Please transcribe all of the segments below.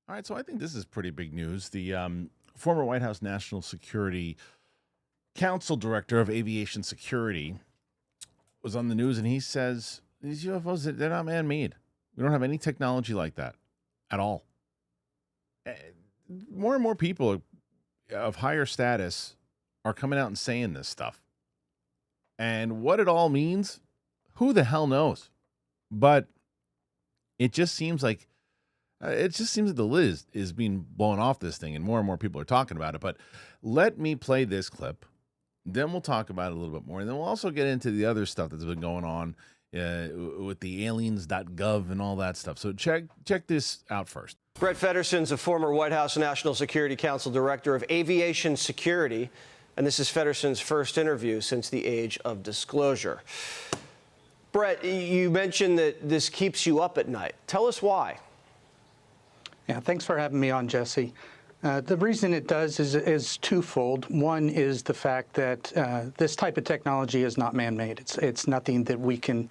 All right, so I think this is pretty big news. The former White House National Security Council Director of Aviation Security was on the news, and he says these UFOs, they're not man-made. We don't have any technology like that at all. Eh, More and more people of higher status are coming out and saying this stuff. And what it all means, who the hell knows? But it just seems like the lid is being blown off this thing, and more people are talking about it. But let me play this clip. Then we'll talk about it a little bit more. And then we'll also get into the other stuff that's been going on with the aliens.gov and all that stuff. So check this out first. Brett Fedderson's a former White House National Security Council Director of Aviation Security, and this is Fedderson's first interview since the age of disclosure. Brett, you mentioned that this keeps you up at night. Tell us why. Yeah, thanks for having me on, Jesse. The reason it does is twofold. One is the fact that this type of technology is not man-made. It's nothing that we can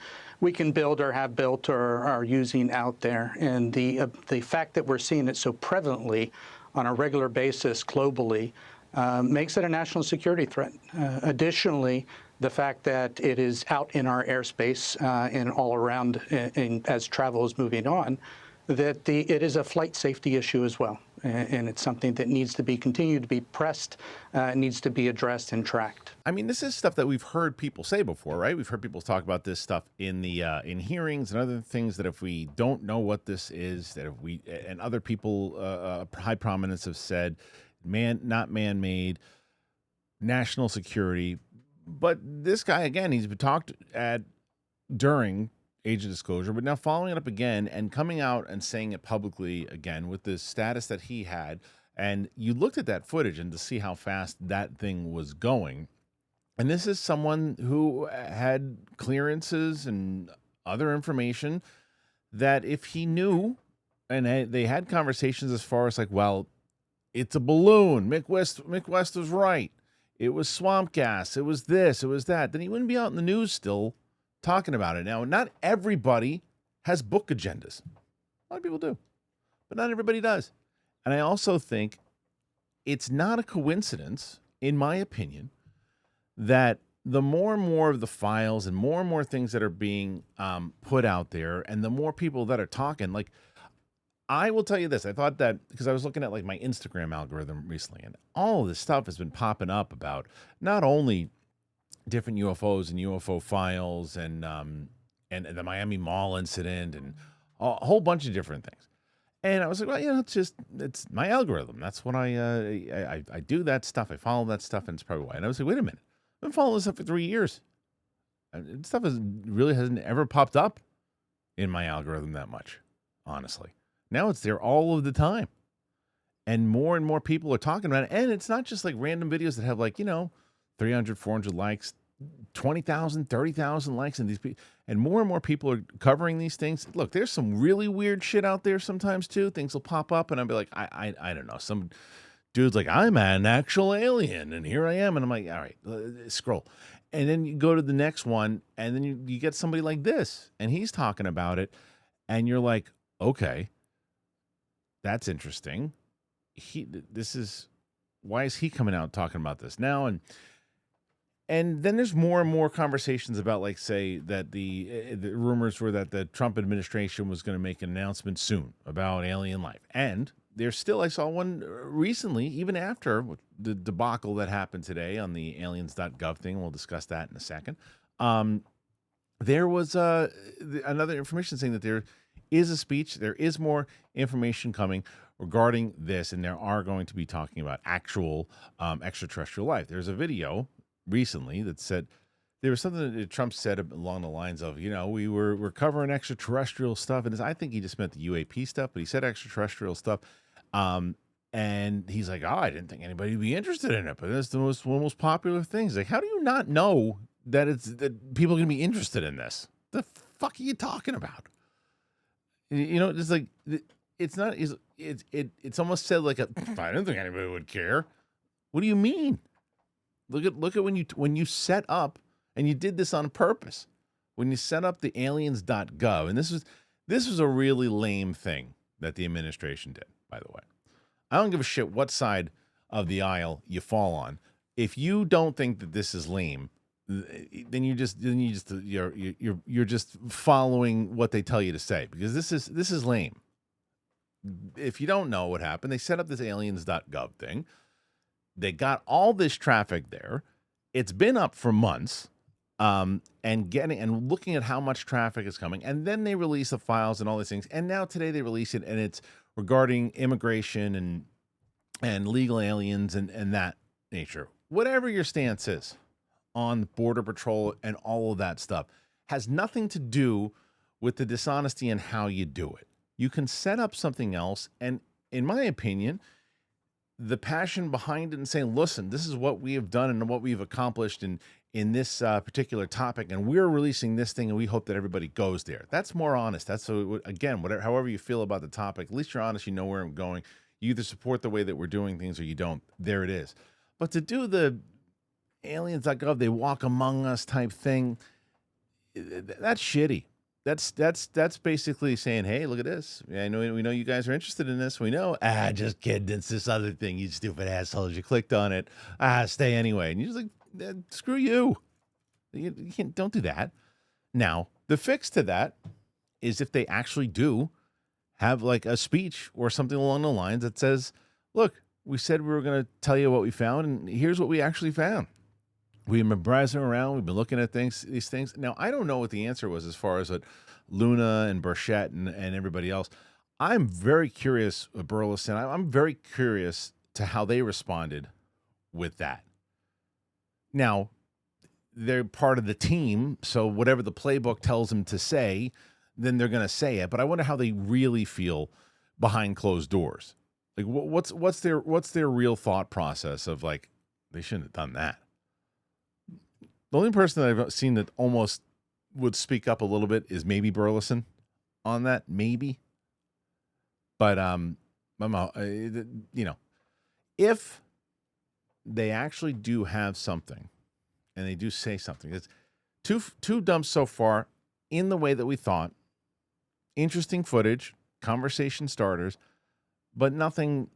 build or have built or are using out there. And the fact that we're seeing it so prevalently on a regular basis globally makes it a national security threat. Additionally, the fact that it is out in our airspace and all around as travel is moving on, that it is a flight safety issue as well. And it's something that needs to be continued to be pressed, needs to be addressed and tracked. I mean, this is stuff that we've heard people say before, right? We've heard people talk about this stuff in the in hearings and other things, that if we don't know what this is, that if we and other people high prominence have said, not man-made, national security. But this guy, again, he's been talked at during age of disclosure, but now following it up again and coming out and saying it publicly again with the status that he had. And you looked at that footage and to see how fast that thing was going. And this is someone who had clearances and other information that if he knew, and they had conversations as far as like, well, it's a balloon. Mick West was right. It was swamp gas. It was this. It was that. Then he wouldn't be out in the news still talking about it. Now, not everybody has book agendas. A lot of people do, but not everybody does. And I also think it's not a coincidence, in my opinion, that the more and more of the files and more things that are being put out there, and the more people that are talking, like, I will tell you this. I thought that because I was looking at like my Instagram algorithm recently, and all of this stuff has been popping up about not only different UFOs and UFO files and the Miami Mall incident and a whole bunch of different things. And I was like, well, it's my algorithm. That's what I do that stuff. I follow that stuff, and it's probably why. And I was like, wait a minute. I've been following this stuff for 3 years. And stuff hasn't ever popped up in my algorithm that much, honestly. Now it's there all of the time. And more people are talking about it. And it's not just like random videos that have 300, 400 likes, 20,000, 30,000 likes, and more people are covering these things. Look, there's some really weird shit out there sometimes too. Things will pop up, and I'll be like, I don't know. Some dude's like, I'm an actual alien, and here I am, and I'm like, all right, scroll, and then you go to the next one, and then you get somebody like this, and he's talking about it, and you're like, okay, that's interesting. Why is he coming out talking about this now? And then there's more and more conversations about, like, say that the rumors were that the Trump administration was going to make an announcement soon about alien life. And there's still, I saw one recently, even after the debacle that happened today on the aliens.gov thing. We'll discuss that in a second. There was another information saying that there is a speech. There is more information coming regarding this, and there are going to be talking about actual extraterrestrial life. There's a video recently that said there was something that Trump said along the lines of, we're covering extraterrestrial stuff, and I think he just meant the UAP stuff, but he said extraterrestrial stuff, and he's like, I didn't think anybody would be interested in it, but it's one of the most popular things. Like, how do you not know that people are going to be interested in this? The fuck are you talking about? It's like it's not. It's almost said like I don't think anybody would care. What do you mean? Look at when you set up, and you did this on purpose, when you set up the aliens.gov, and this was a really lame thing that the administration did, by the way. I don't give a shit what side of the aisle you fall on. If you don't think that this is lame, then you're just following what they tell you to say, because this is lame. If you don't know what happened, they set up this aliens.gov thing. They got all this traffic there. It's been up for months, and looking at how much traffic is coming, and then they release the files and all these things. And now today they release it, and it's regarding immigration and legal aliens and that nature. Whatever your stance is on Border Patrol and all of that stuff has nothing to do with the dishonesty and how you do it. You can set up something else, and in my opinion, the passion behind it and saying, listen, this is what we have done and what we've accomplished in this particular topic, and we're releasing this thing, and we hope that everybody goes there. That's more honest. That's, again, however you feel about the topic, at least you're honest, you know where I'm going. You either support the way that we're doing things or you don't. There it is. But to do the aliens.gov, they walk among us type thing, that's shitty. That's basically saying, hey, look at this. We know you guys are interested in this. We know. Just kidding. It's this other thing, you stupid assholes. You clicked on it. Stay anyway. And you're just like, screw you. You can't, don't do that. Now, the fix to that is if they actually do have like a speech or something along the lines that says, look, we said we were going to tell you what we found, and here's what we actually found. We've been browsing around. We've been looking at these things. Now, I don't know what the answer was as far as what Luna and Burchett and everybody else. I'm very curious, Burleson. I'm very curious to how they responded with that. Now, they're part of the team, so whatever the playbook tells them to say, then they're going to say it. But I wonder how they really feel behind closed doors. Like, what's their real thought process of like, they shouldn't have done that. The only person that I've seen that almost would speak up a little bit is maybe Burleson on that, maybe. But if they actually do have something, and they do say something, it's two dumps so far in the way that we thought. Interesting footage, conversation starters, but nothing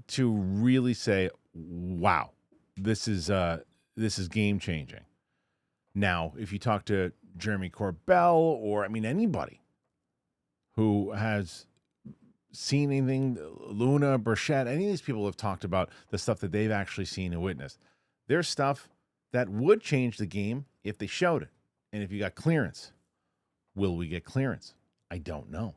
to really say, wow, this is game changing. Now, if you talk to Jeremy Corbell or, anybody who has seen anything, Luna, Burchett, any of these people have talked about the stuff that they've actually seen and witnessed. There's stuff that would change the game if they showed it. And if you got clearance, will we get clearance? I don't know.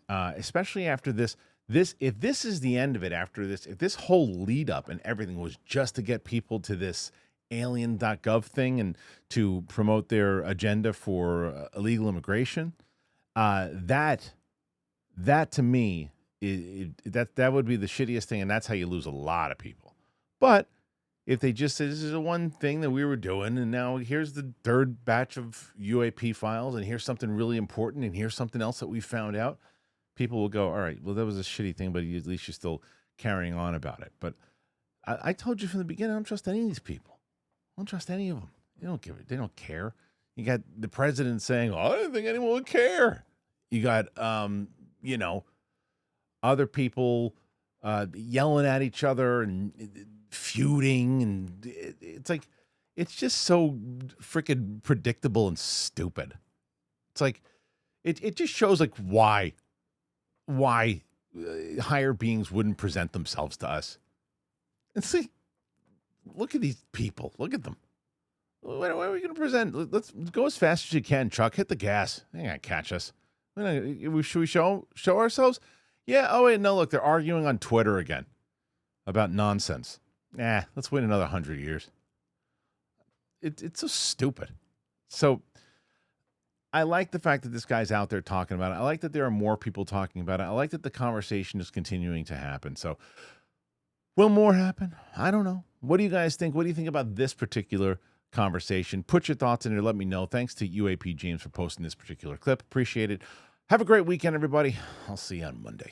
Especially after this, if this is the end of it after this, if this whole lead up and everything was just to get people to this alien.gov thing and to promote their agenda for illegal immigration, that to me, that would be the shittiest thing, and that's how you lose a lot of people. But if they just say, this is the one thing that we were doing, and now here's the third batch of UAP files, and here's something really important, and here's something else that we found out, people will go, all right, well, that was a shitty thing, but at least you're still carrying on about it. But I told you from the beginning, I don't trust any of these people. I don't trust any of them. They don't care. You got the president saying, I didn't think anyone would care. You got, other people yelling at each other and feuding. And it's like, it's just so freaking predictable and stupid. It's like, it just shows like why higher beings wouldn't present themselves to us. And see, look at these people. Look at them. What are we going to present? Let's go as fast as you can, Chuck. Hit the gas. They ain't going to catch us. Should we show ourselves? Yeah. Oh, wait. No, look, they're arguing on Twitter again about nonsense. Let's wait another 100 years. It's so stupid. So I like the fact that this guy's out there talking about it. I like that there are more people talking about it. I like that the conversation is continuing to happen. So will more happen? I don't know. What do you guys think? What do you think about this particular conversation? Put your thoughts in there. Let me know. Thanks to UAP James for posting this particular clip. Appreciate it. Have a great weekend, everybody. I'll see you on Monday.